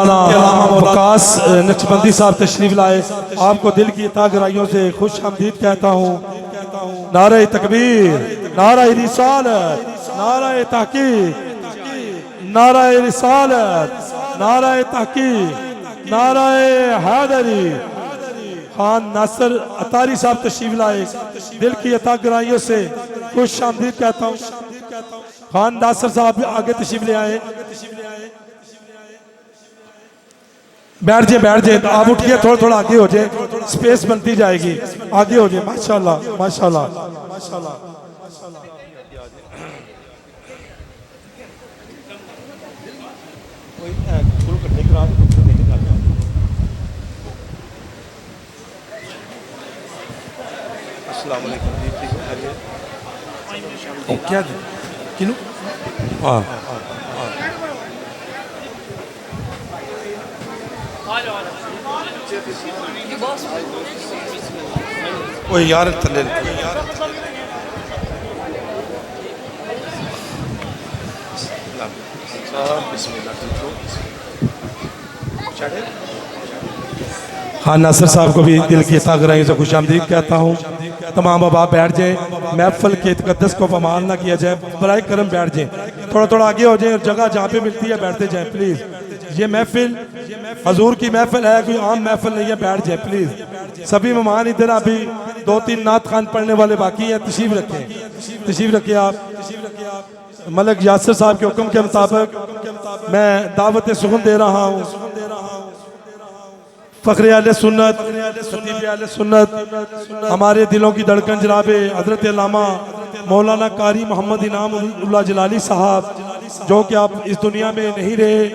वकास नक्शबंदी साहब तशरीफ लाए, आपको दिल की इता गहराइयों से खुश आमदीद कहता हूँ। नारे तकबीर, नारा रिसालत, नारा तहकीक, नारा रिसालत, नारा तहकीक, नारा हैदरी। खान नासिर अतारी साहब तशरीफ लाए, दिल की इता गहराइयों से खुश आमदीद कहता हूँ। खान नासिर साहब आगे तशरीफ ले आए। बैठ जाए आप उठिए, थोड़ा थोड़ा आगे हो जाए, स्पेस बनती जाएगी, आगे हो जाए। माशाल्लाह माशाल्लाह माशाल्लाह। अस्सलाम वालेकुम जी, ठीक है क्या किनू? हाँ ओए यार थल्ले बिस्मिल्लाह। हाँ नासिर साहब को भी दिल की इता गहराइयों से खुश आमदीद कहता हूँ। तमाम अब आप बैठ जाए, महफिल के तकद्दस को पमाल ना किया जाए, बराए करम बैठ जाए, थोड़ा थोड़ा आगे हो जाए और जगह जहाँ पे मिलती है बैठते जाए प्लीज़। ये महफिल हजूर की महफिल है, कोई आम महफिल नहीं है, बैठ जाए प्लीज़। सभी मेहमान इधर अभी 2-3 नात खान पढ़ने वाले बाकी हैं, तशरीफ रखें आप। मलिक यासिर साहब के हुक्म के मुताबिक मैं दावत सुगन दे रहा हूँ। फ़ख्र आले सुन्नत, खतीब आले सुन्नत, हमारे दिलों की धड़कन जनाब हज़रत अल्लामा मौलाना कारी मोहम्मद इनाम उल्लाह जलाली साहब, जो कि आप इस दुनिया में नहीं रहे,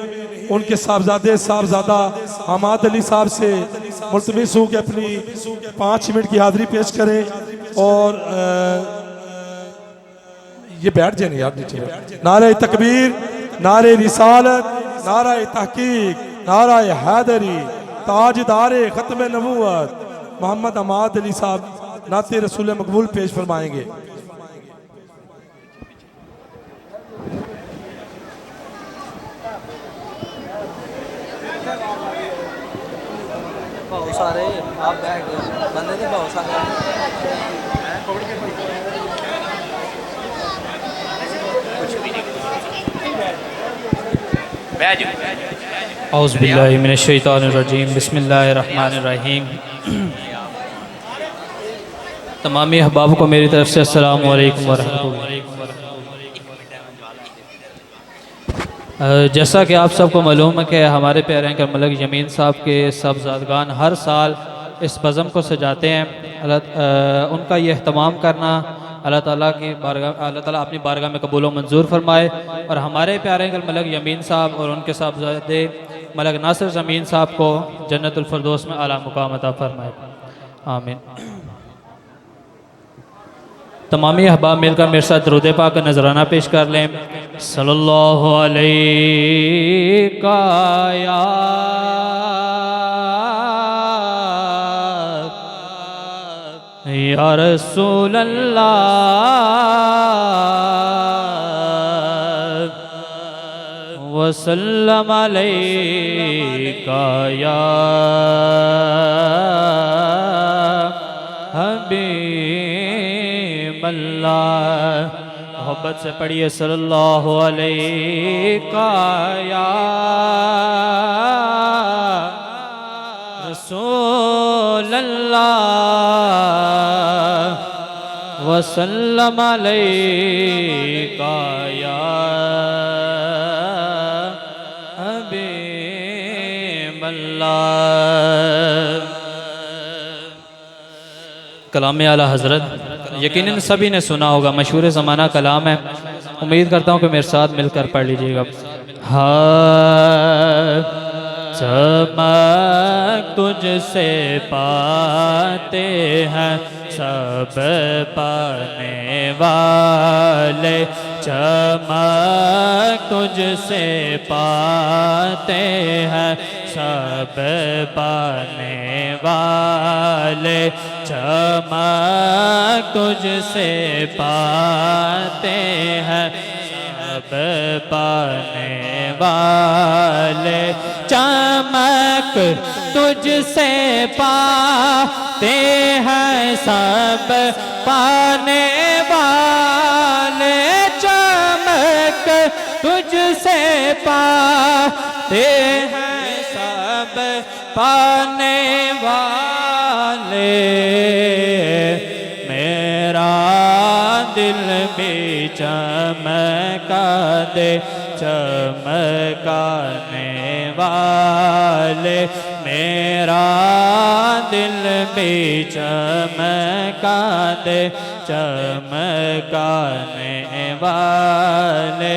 उनके साहबजादा हमाद अली साहब से मुल्तमिस हूँ कि अपनी 5 मिनट की हाज़िरी पेश करें। और ये बैठ जाए यार नीचे। नारे तकबीर, नारे रिसालत, नारा तहकीक, नारा हैदरी, ताजदारे ख़त्म नबूवत मोहम्मद हमाद अली साहब नाते रसूल मकबूल पेश फरमाएंगे। बहुत सारे आप बैठ गए बंदे थे, बहुत सारे औज़ु बिल्लाहि मिनश शैतानिर रजीम, बिस्मिल्लाहिर रहमानिर रहीम। तमामी अहबाब को मेरी तरफ से अस्सलामु अलैकुम व रहमतुल्लाह। जैसा कि आप सबको मालूम है कि हमारे प्यारे अंकल मलिक यमीन साहब के साहबजादगान हर साल इस बज़म को सजाते हैं। उनका ये अहतमाम करना अल्लाह ताला अपनी बारगाह में कबूल व मंजूर फरमाए और हमारे प्यारे अंकल मलिक यमीन साहब और उनके साहबजादे मलिक नासिर ज़मीन साहब को जन्नतुल फिरदौस में आला मुकाम अता फरमाए, आमीन। तमामी अहबाब मिलकर मेरे साथ दुरूद पाक का नजराना पेश कर लें। सल्लल्लाहु अलैहि या रसूल अल्लाह वसल्लम अलैका या हबीब अल्लाह। मोहब्बत से पढ़िए सल्लल्लाहु अलैका या रसूल अल्लाह वसल्लम अलैका या हबीब अल्लाह। कलाम आला हज़रत यकीनन सभी ने सुना होगा, मशहूर ज़माना कलाम है। उम्मीद करता हूँ कि मेरे साथ मिलकर पढ़ लीजिएगा। हाँ चमक तुझसे पाते हैं सब पाने वाले, चमक तुझसे पाते हैं सब पाने वाले, चमक तुझसे पाते हैं सब पाने वाले, चमक तुझसे पाते हैं सब पाने वाले, चमक तुझसे पाते हैं सब पाने वाले। मेरा दिल भी चमका दे चमकाने वाले, मेरा दिल भी चमका दे चमकाने वाले।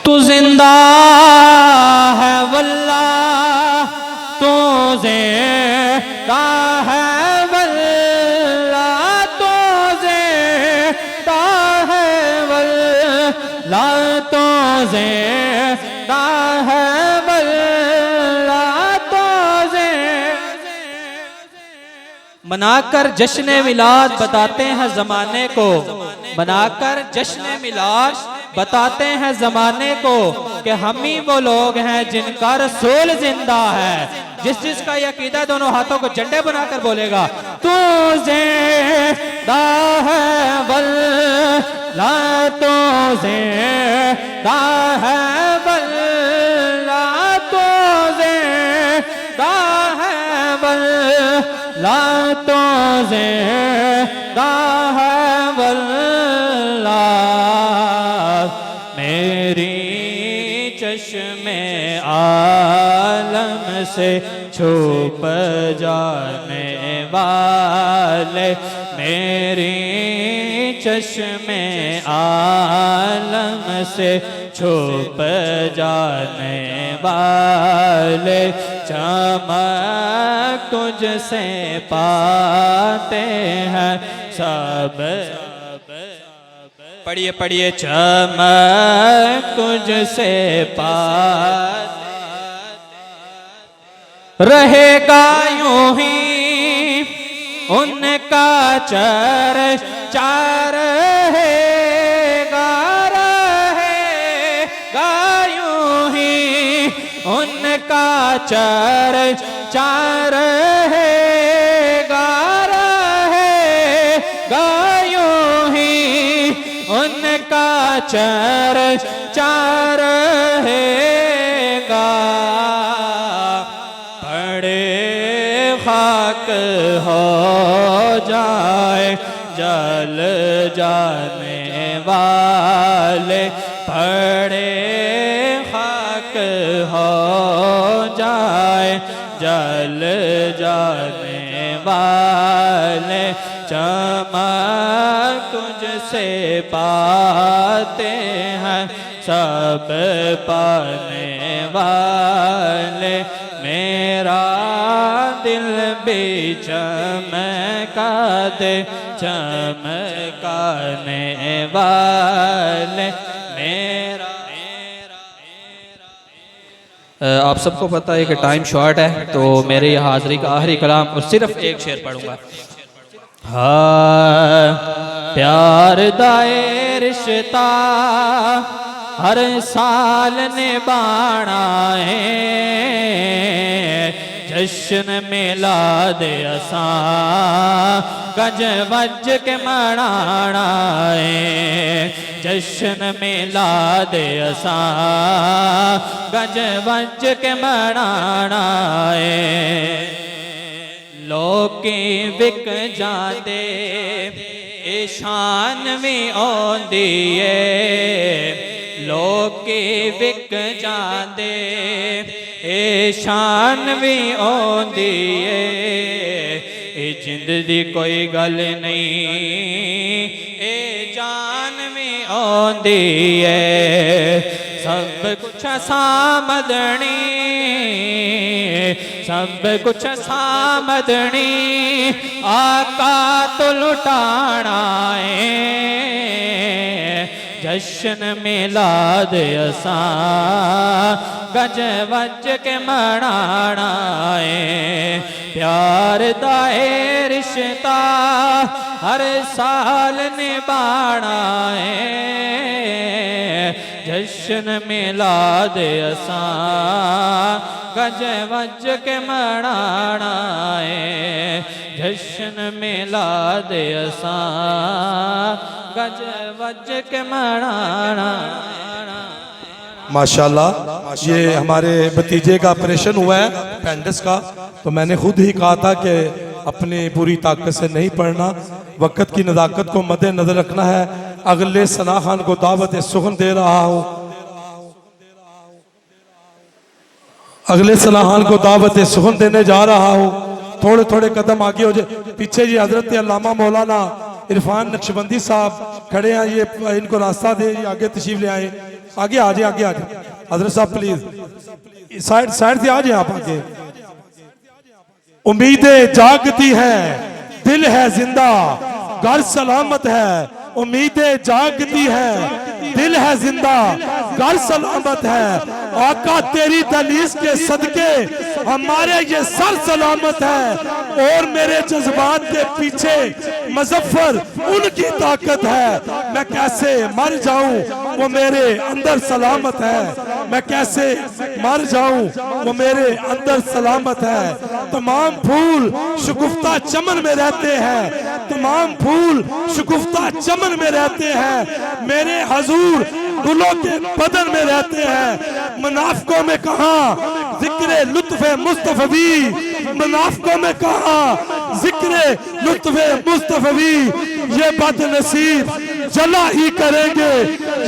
तू जिंदा है वल्लाह, तू जिंदा है वल्लाह, तू जिंदा है वल्लाह, तू जिंदा है वल्लाह, तू मनाकर जश्न मिलाद बताते हैं जमाने को, मनाकर जश्न मिलाद बताते हैं जमाने को कि हम ही वो लोग हैं जिनका रसूल जिंदा है। जिस जिसका ये अकीदा दोनों हाथों को झंडे बनाकर बोलेगा, तू जिंदा है वल्लाह, तू जिंदा है वल्लाह, तू जिंदा है वल्लाह, तू जिंदा है वल्लाह। मेरी चश्मे आलम से छुप जाने वाले, मेरी चश्मे आलम से छुप जाने वाले, चमक तुझसे पाते हैं सब। पढ़िए पढ़िए, चमक तुझसे पाते रहेगा यूं ही उनका चर्चा रहेगा, रहेगा यूं ही उनका चर्चा रहेगा, रहेगा यूं ही उनका चर्चा रहेगा। पड़े खाक हो जाए जल जाने वाले, पड़े खाक हो जाए जल जाने वाले, चमक तुझसे पाते हैं सब पाने वाले। मेरा दिल भी चमका दे चमकाने वाले, मेरा। आप सबको पता है कि टाइम शॉर्ट है, तो मेरे ये हाज़िरी का आखिरी कलाम और सिर्फ एक शेर पढ़ूंगा। हाँ, प्यार दाए रिश्ता हर साल निभाना है, जश्न मिलाद असां गज वज के मनाना है, जश्न मिलाद असां गज वज के मनाना है। लोकी विक जाते ए शान भी आंदी है, लोकी विक जाते ए शान भी आंदी है। ए जिंद दी कोई गल नहीं, ए जान भी आंदी है। सब कुछ सामदनी, सब कुछ सामदनी आका तो लुटाना है। जश्न मिलाद असा गज वज के मनाना है प्यार दा ए रिश्ता हर साल निभाना है जश्न मिलाद असा गज वज के मनाना है जश्न मिलाद असा गज वज के मनाना। माशाल्लाह ये हमारे भतीजे का ऑपरेशन हुआ है अपेंडिक्स का, तो मैंने खुद ही कहा था कि अपनी पूरी ताकत से नहीं पढ़ना, वक़्त की नज़ाकत को मद्देनज़र रखना है। अगले सना खान को दावत सुखन दे रहा हूँ, अगले सना खान को दावत सुखन देने जा रहा हूँ। थोड़े थोड़े कदम आगे हो जाए। पीछे जी हजरत अल्लामा मौलाना इरफान नक्शबंदी साहब खड़े हैं, ये इनको रास्ता दे, ये आगे तशरीफ ले आए। आगे आ जाए, आगे आ जाए हजरत साहब प्लीज, साइड साइड से आ जाए आप आगे। उम्मीदें जागती हैं, दिल है जिंदा, घर सलामत है। उम्मीदें जागती हैं, दिल है जिंदा, घर सलामत है। आका तेरी दलीस के सदके हमारे ये सर सलामत है, और मेरे जज्बात के पीछे मुजफ्फर उनकी ताकत है। मैं कैसे मर जाऊं वो मेरे अंदर सलामत है, मैं कैसे मर जाऊं वो मेरे अंदर सलामत है। तमाम फूल शुगुफ्ता चमन में रहते हैं, तमाम फूल शुगुफ्ता चमन में रहते हैं, मेरे हजूर गुलों के बदन में रहते हैं। मुनाफिकों में कहा जिक्र लुत्फ़े मुस्तफ़वी, मुनाफिकों में कहा जिक्र लुत्फ़े मुस्तफ़वी। ये बदनसीब जला ही करेंगे,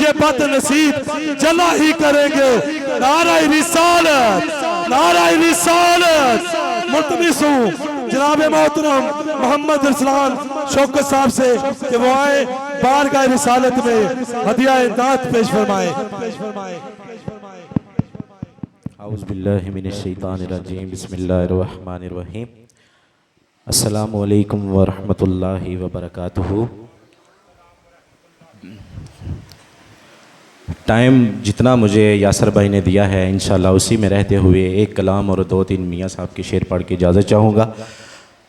ये बदनसीब जला ही करेंगे। नारा रिसालत, नारा रिसालत। मुल्तमिस हूँ जनाब मोहतरम मोहम्मद रसलान शौकत साहब से कि वो आए बारगाह रिसालत में हदिया नात पेश फरमाए। औज़ु बिल्लाहि मिनश शैतानिर रजीम, बिस्मिल्लाहिर रहमानिर रहीम। अस्सलामु अलैकुम व रहमतुल्लाहि व बरकातुहू। टाइम जितना मुझे यासर भाई ने दिया है इंशाल्लाह उसी में रहते हुए एक कलाम और 2-3 मियाँ साहब के शेर पढ़ के इजाज़त चाहूँगा।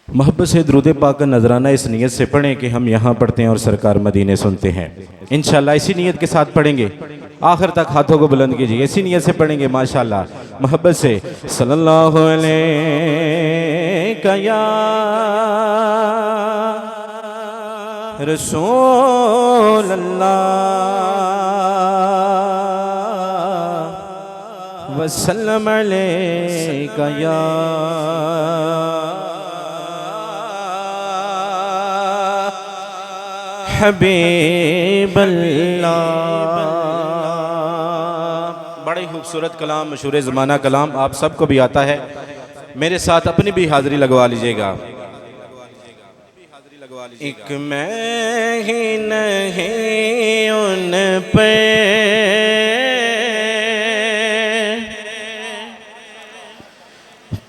मोहब्बत से दुरूद पाक का नजराना इस नीयत से पढ़ें कि हम यहाँ पढ़ते हैं और सरकार मदीने सुनते हैं। इंशाल्लाह इसी नीयत के साथ पढ़ेंगे, आखिर तक हाथों को बुलंद कीजिए, इसी नीयत से पढ़ेंगे माशाल्लाह। मोहब्बत से सल्लल्लाहु अलैहि या रसूल अल्लाह वसल्लम अलैका या हबीब अल्लाह। बड़ा ही खूबसूरत कलाम, मशहूर ज़माना कलाम, आप सबको भी आता है। मेरे साथ अपनी भी हाज़िरी लगवा लीजिएगा। एक मैं ही नहीं उन पे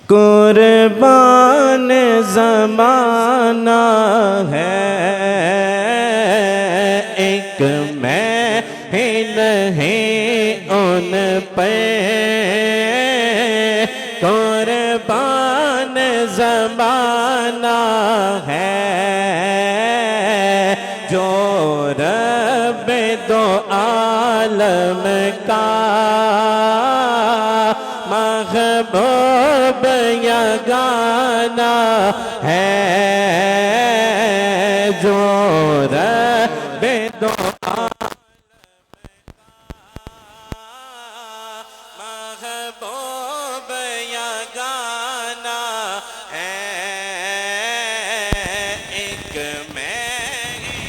कुर्बान ज़माना है, एक मैं ही नहीं उन पे कुर्बान ज़माना है, जो रब दो आलम का महबूब यगाना है, जो रब दो महबूब यगाना है, एक मैं ही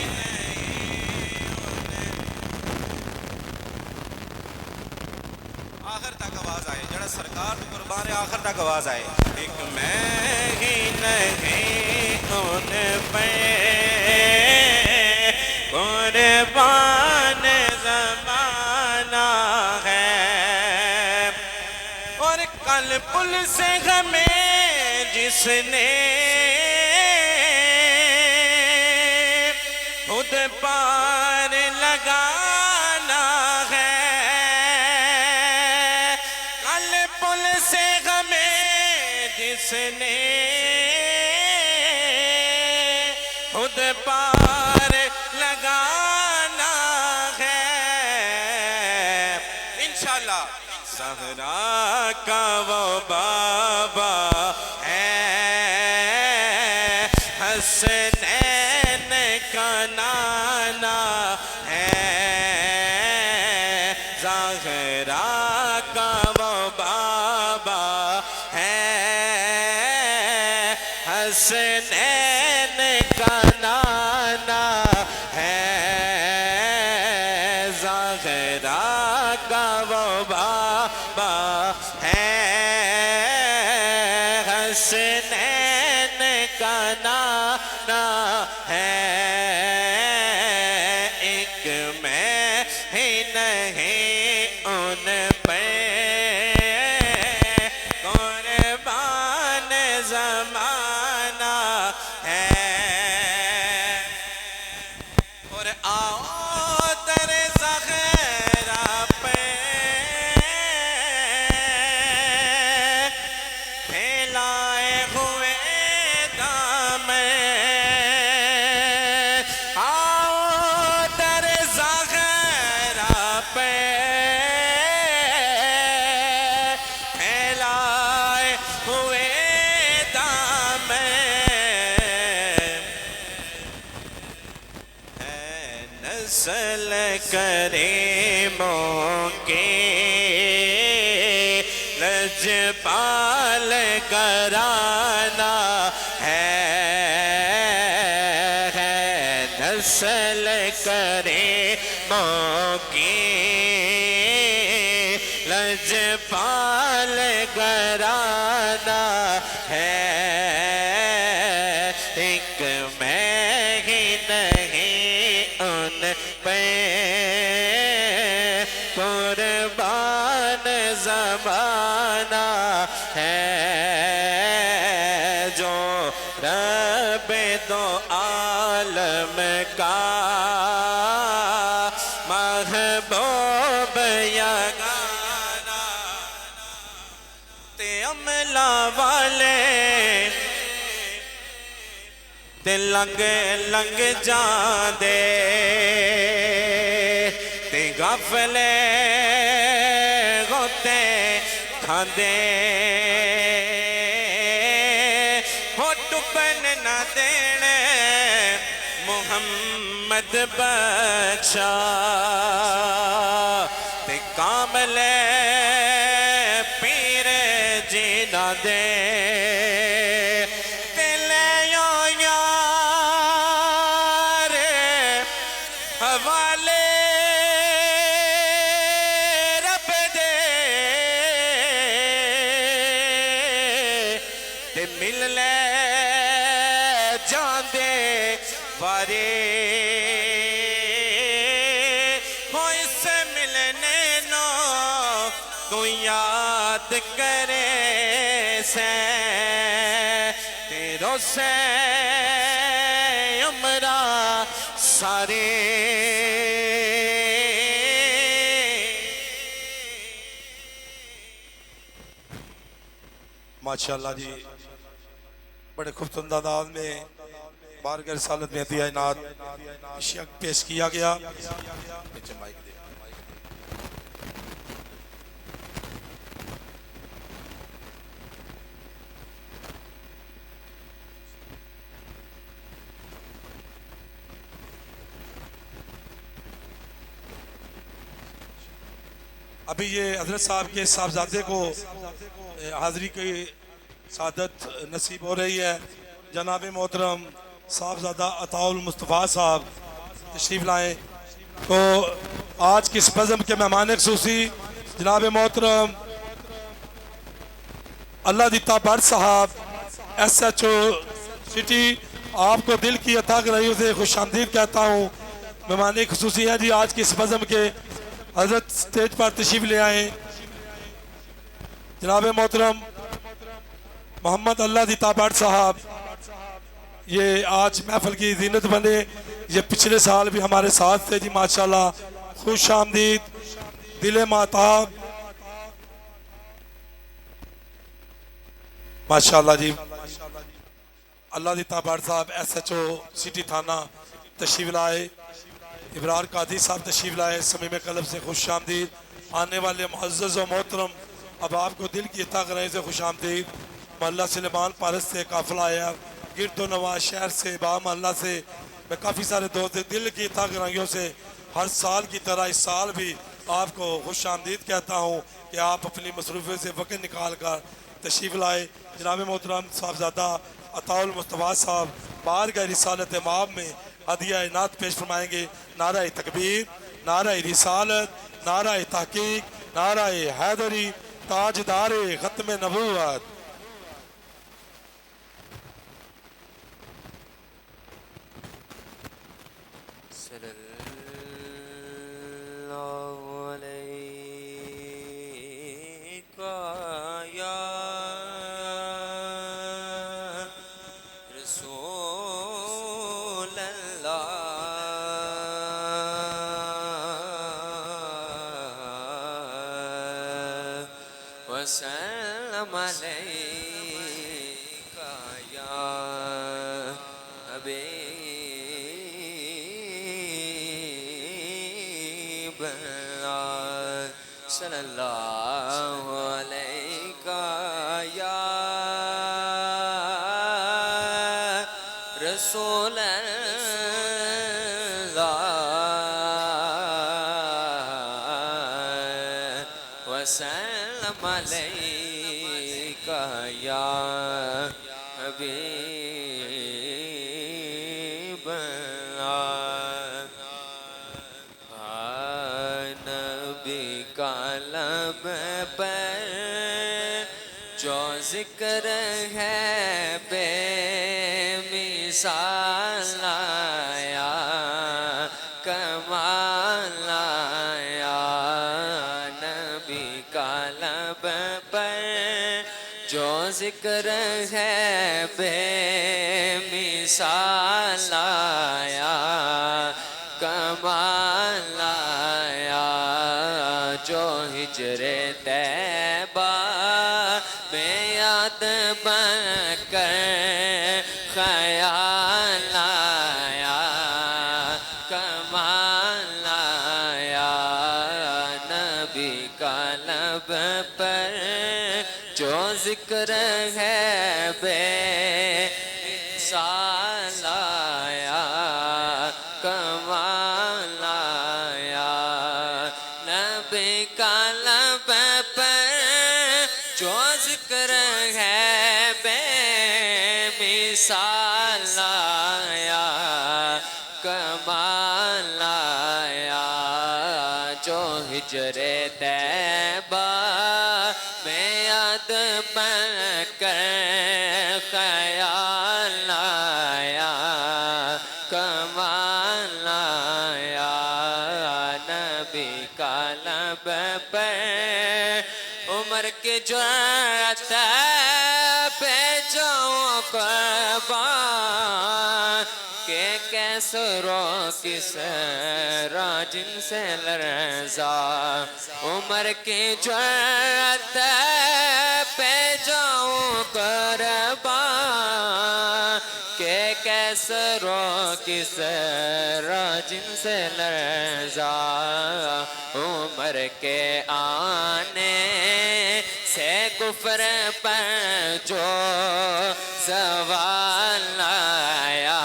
आखिर तक आवाज आए, जरा सरकार की कुर्बान है, आखिर तक आवाज आए। एक मैं ही नहीं उन पे कुर्बान ज़माना है, और कल पुल से हमें जिसने खुद पार लगा इसने खुद पार लगाना है इंशाल्लाह। सहरा का वो बाबा है, हसनैन का नाना है, ज़हरा का वो बाबा है, हसनैन का नाना है, ज़हरा का वो बाबा है, हसनैन का नाना है। एक मैं ही नहीं उन पे कुर्बान ज़माना है। और आओ दर ज़हरा पे फैलाए हुए दामन, आओ दर ज़हरा पे फैलाए हुए दामन, है नस्ल करीमों के लजपाल कराना है नस्ल करीमों की लजपाल कराना है। एक मैं ही नहीं उन पे कुर्बान ज़माना है, जो रब दो आलम का महबूब यगाना, ते अमला वाले ते लंग लंग जांदे, ते गफले होते खांदे, हो टुपन न देने मुहम्मद बख्शा, ते कामले पीर जीना दे, ते ले यार हवाले रब दे, ते मिल ले जांदे वारे, हो इससे मिलने नो कोई याद करे से, तेरो से उमरा सारे। माशाल्लाह जी, बड़े खूबसूरत अंदाज में बारगाह रिसालत में दिया इनात शिक पेश किया गया। नीचे माइक दे। अभी ये हजरत साहब के साहबजादे को हाज़री की सादत नसीब हो रही है। जनाब मोहतरम साहबजादा अताउल मुस्तफ़ा साहब तशरीफ़ लाएँ। तो आज की इस बज़म के मेहमान ख़ुसूसी जनाब मोहतरम अल्लाह दिता भट्ट साहब SHO सिटी, आपको दिल की अता गहराइयों से खुशामदीद कहता हूँ। मेहमान ख़ुसूसी हैं जी आज की इस बज़म के। हजरत स्टेज पर तशरीफ़ ले आए। जनाब मोहतरम मोहम्मद अल्लाह दिता भट्ट साहब, ये आज महफिल की जीनत बने। ये पिछले साल भी हमारे साथ थे जी माशाल्लाह। खुश आमदीद, दिल माताब। माशाल्लाह जी, अल्लाह दी ताबार साहब SHO सिटी थाना तशरीफ लाए, इब्रार कादी साहब तशरीफ लाए, समीम कलब से खुश आमदीद। आने वाले मुअज़्ज़ज़ व मोहतरम, अब आपको दिल की अता कराई से खुश आमदीद। मोहल्ला सलेमान पारस से काफिला आया, गिरदो नवाज शहर से, बा मोहल्ला से, मैं काफ़ी सारे दोस्त दिल की अता कराइयों से हर साल की तरह इस साल भी आपको खुश आमदीद कहता हूँ कि आप अपनी मसरूफ़ियत से वक़्त निकाल कर तशरीफ़ लाए। जनाब मोहतरम साहबजादा अताउल मुस्तफ़ा साहब बारगाह रिसालत माब में हदिया इनात पेश फरमाएंगे। नारा तकबीर, नारा रिसालत, नारा तहकीक, नारा हैदरी, ताजदार ख़त्म नबूवत। सल्लल्लाहु अलैका या रसूल अल्लाह वसल्लम अलैका या हबीब अल्लाह सल्लल्लाहु अलैका या रसूल अल्लाह वसल्लम अलैका या हबीब अल्लाह। नबी का लब पर जो जिक्र है बेमिसाल आया, कमाल आया। नबी का लब पर जो जिक्र है बेमिसाल आया, कमाल आया। जो हिजरे तैबा में याद बनकर ख्याल आया, कमाल आया। नबी का लब पर जो जिक्र है बेमिसाल आया, कमाल आया। नबी का लब पर जो जिक्र है बेमिसाल आया, कमाल आया। जो हिजरे तैबा में याद बनकर ख्याल आया, कमाल आया। नबी का लब पर उम्र की जरूरत पे जाऊं कुर्बान के कैसे किस राजिन से लरजा। उम्र की जरूरत पे जाऊं कुर्बान के कैसे किस राजिन से लरजा। उम्र के आने से कुफ्र पर जो सवाल आया,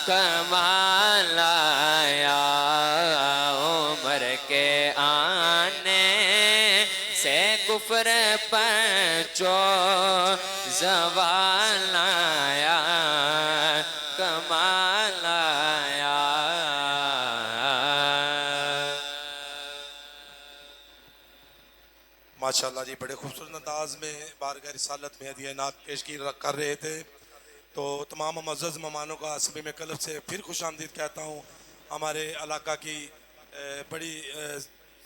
कमाल आया। उम्र के आने से कुफ्र पर जो सवाल आया, कमाल आया। माशाल्लाह जी, बड़े खूबसूरत अंदाज में बारगाह रिसालत में हदिया इनात पेश कर रहे थे। तो तमाम मुअज़्ज़ज़ मेहमानों का समीम कलब से फिर खुश आमदीद कहता हूँ। हमारे इलाका की बड़ी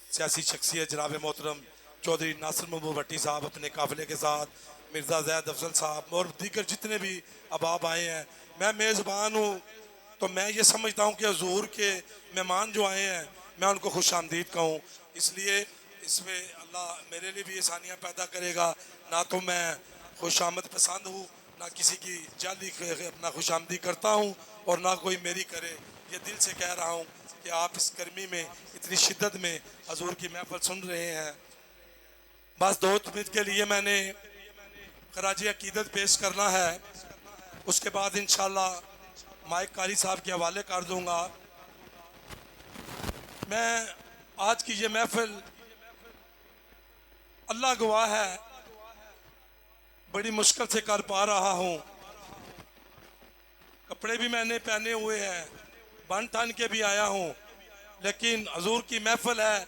सियासी शख्सियत जनाब मोहतरम चौधरी नासिर महबूब भट्टी साहब अपने काफ़िले के साथ, मिर्ज़ा ज़ैद अफजल साहब और दीगर जितने भी अहबाब आए हैं। मैं मेज़बान हूँ तो मैं ये समझता हूँ कि हुज़ूर के मेहमान जो आए हैं मैं उनको खुश आमदीद कहूँ। इसलिए इसमें अल्लाह मेरे लिए भी आसानियाँ पैदा करेगा। ना तो मैं खुशामद पसंद हूँ, ना किसी की जाली अपना खुशामदी करता हूँ और ना कोई मेरी करे। ये दिल से कह रहा हूँ कि आप इस गर्मी में इतनी शिद्दत में हजूर की महफिल सुन रहे हैं। बस 2 मिनट के लिए मैंने खराज अकीदत पेश करना है, उसके बाद इंशाल्लाह माइक कारी साहब के हवाले कर दूंगा। मैं आज की ये महफिल अल्लाह गवाह है बड़ी मुश्किल से कर पा रहा हूँ। कपड़े भी मैंने पहने हुए हैं, बन ठन के भी आया हूँ, लेकिन हजूर की महफिल है,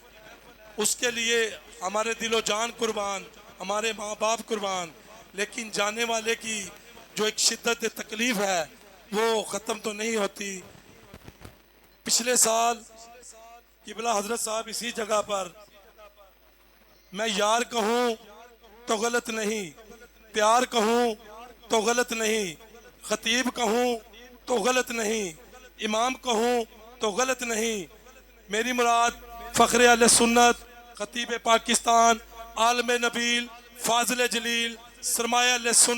उसके लिए हमारे दिलो जान कुर्बान, हमारे माँ बाप कुर्बान, लेकिन जाने वाले की जो एक शिद्दत तकलीफ है वो ख़त्म तो नहीं होती। पिछले साल किबला हजरत साहब इसी जगह पर मैं यार कहूँ तो गलत नहीं, प्यार कहूँ तो गलत नहीं, खतीब कहूँ तो गलत नहीं, इमाम कहूँ तो गलत नहीं, मेरी मुराद फ़ख्र अहले सुन्नत, खतीब पाकिस्तान, आलम नबील, फाजिल जलील, सरमाया अहले सुन्नत